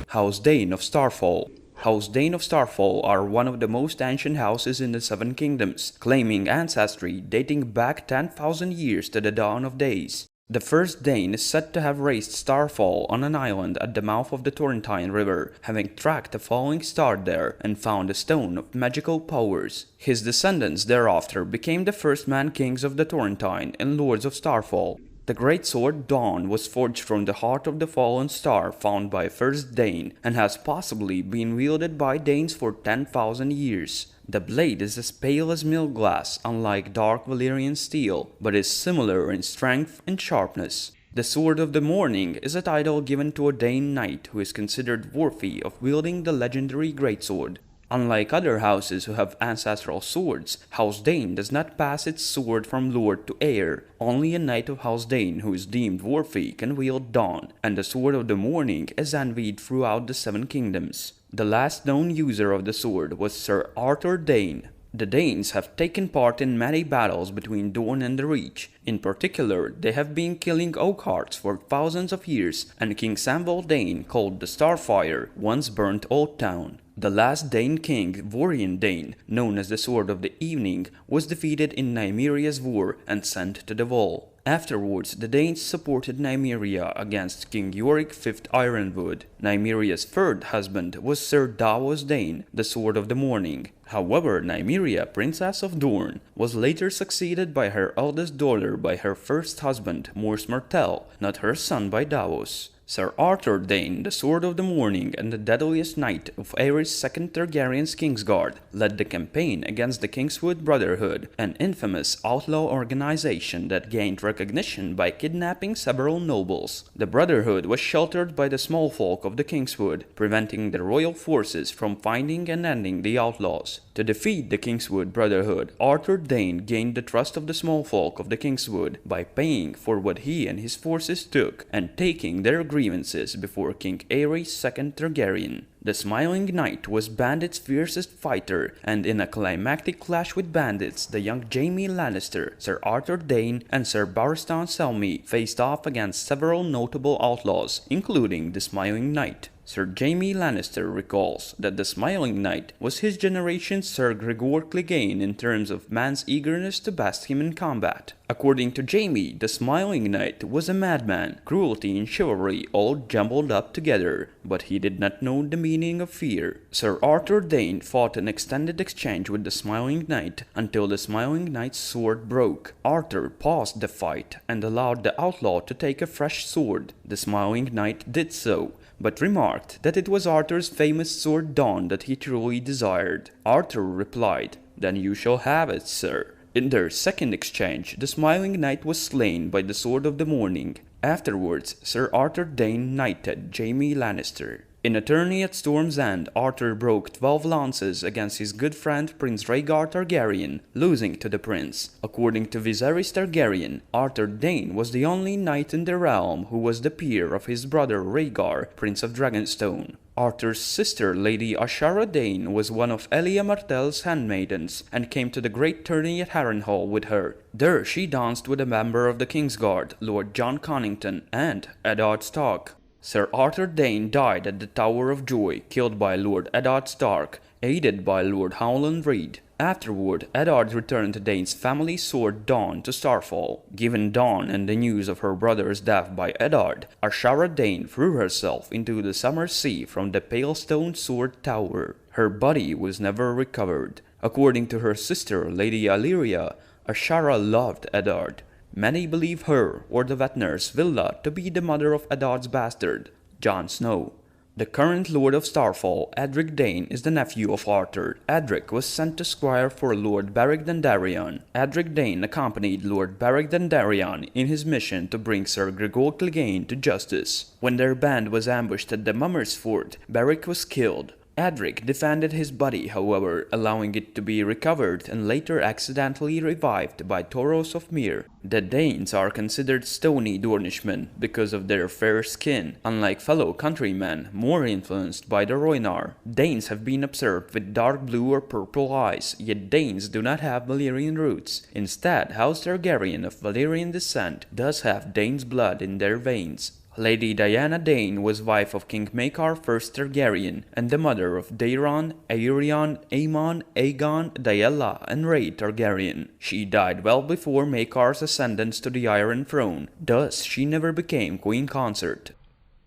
House Dayne of Starfall. House Dayne of Starfall are one of the most ancient houses in the Seven Kingdoms, claiming ancestry dating back 10,000 years to the dawn of days. The first Dayne is said to have raised Starfall on an island at the mouth of the Torrentine River, having tracked a falling star there and found a stone of magical powers. His descendants thereafter became the first man-kings of the Torrentine and lords of Starfall. The great sword Dawn was forged from the heart of the fallen star found by first Dayne and has possibly been wielded by Danes for 10,000 years. The blade is as pale as milk glass, unlike dark Valyrian steel, but is similar in strength and sharpness. The Sword of the Morning is a title given to a Dane knight who is considered worthy of wielding the legendary greatsword. Unlike other houses who have ancestral swords, House Dayne does not pass its sword from lord to heir. Only a knight of House Dayne who is deemed worthy can wield Dawn, and the Sword of the Morning is envied throughout the Seven Kingdoms. The last known user of the sword was Sir Arthur Dayne. The Danes have taken part in many battles between Dorne and the Reach. In particular, they have been killing Oakhearts for thousands of years, and King Samwell Dayne, called the Starfire, once burnt Old Town. The last Dane king, Vorian Dayne, known as the Sword of the Evening, was defeated in Nymeria's war and sent to the Wall. Afterwards, the Danes supported Nymeria against King Yorick V Ironwood. Nymeria's third husband was Sir Davos Dayne, the Sword of the Morning. However, Nymeria, Princess of Dorne, was later succeeded by her eldest daughter by her first husband, Mors Martell, not her son by Davos. Sir Arthur Dayne, the Sword of the Morning and the deadliest knight of Aerys' second Targaryen's Kingsguard, led the campaign against the Kingswood Brotherhood, an infamous outlaw organization that gained recognition by kidnapping several nobles. The Brotherhood was sheltered by the small folk of the Kingswood, preventing the royal forces from finding and ending the outlaws. To defeat the Kingswood Brotherhood, Arthur Dayne gained the trust of the small folk of the Kingswood by paying for what he and his forces took and taking their grievances before King Aerys II Targaryen. The Smiling Knight was Bandit's fiercest fighter, and in a climactic clash with bandits, the young Jaime Lannister, Sir Arthur Dayne, and Sir Barristan Selmy faced off against several notable outlaws, including the Smiling Knight. Sir Jaime Lannister recalls that the Smiling Knight was his generation's Sir Gregor Clegane in terms of man's eagerness to best him in combat. According to Jaime, the Smiling Knight was a madman, cruelty and chivalry all jumbled up together, but he did not know the meaning of fear. Sir Arthur Dayne fought an extended exchange with the Smiling Knight until the Smiling Knight's sword broke. Arthur paused the fight and allowed the outlaw to take a fresh sword. The Smiling Knight did so, but remarked that it was Arthur's famous sword Dawn that he truly desired. Arthur replied, "Then you shall have it, sir." In their second exchange, the Smiling Knight was slain by the Sword of the Morning. Afterwards, Sir Arthur Dayne knighted Jaime Lannister. In a tourney at Storm's End, Arthur broke 12 lances against his good friend Prince Rhaegar Targaryen, losing to the prince. According to Viserys Targaryen, Arthur Dayne was the only knight in the realm who was the peer of his brother Rhaegar, Prince of Dragonstone. Arthur's sister, Lady Ashara Dayne, was one of Elia Martell's handmaidens and came to the great tourney at Harrenhal with her. There she danced with a member of the Kingsguard, Lord John Connington, and Eddard Stark. Sir Arthur Dayne died at the Tower of Joy, killed by Lord Eddard Stark, aided by Lord Howland Reed. Afterward, Eddard returned Dayne's family sword Dawn to Starfall. Given Dawn and the news of her brother's death by Eddard, Ashara Dayne threw herself into the summer sea from the Pale Stone Sword Tower. Her body was never recovered. According to her sister, Lady Alyria, Ashara loved Eddard. Many believe her, or the wet nurse Villa, to be the mother of Eddard's bastard, Jon Snow. The current Lord of Starfall, Edric Dayne, is the nephew of Arthur. Edric was sent to squire for Lord Beric Dondarrion. Edric Dayne accompanied Lord Beric Dondarrion in his mission to bring Sir Gregor Clegane to justice. When their band was ambushed at the Mummers Fort, Beric was killed. Edric defended his body, however, allowing it to be recovered and later accidentally revived by Thoros of Myr. The Danes are considered stony Dornishmen because of their fair skin, unlike fellow countrymen more influenced by the Rhoynar. Danes have been observed with dark blue or purple eyes, yet Danes do not have Valyrian roots. Instead, House Targaryen of Valyrian descent does have Dane's blood in their veins. Lady Diana Dayne was wife of King Maekar I Targaryen and the mother of Daeron, Aerion, Aemon, Aegon, Daella, and Rhae Targaryen. She died well before Maekar's ascendance to the Iron Throne, thus she never became queen consort.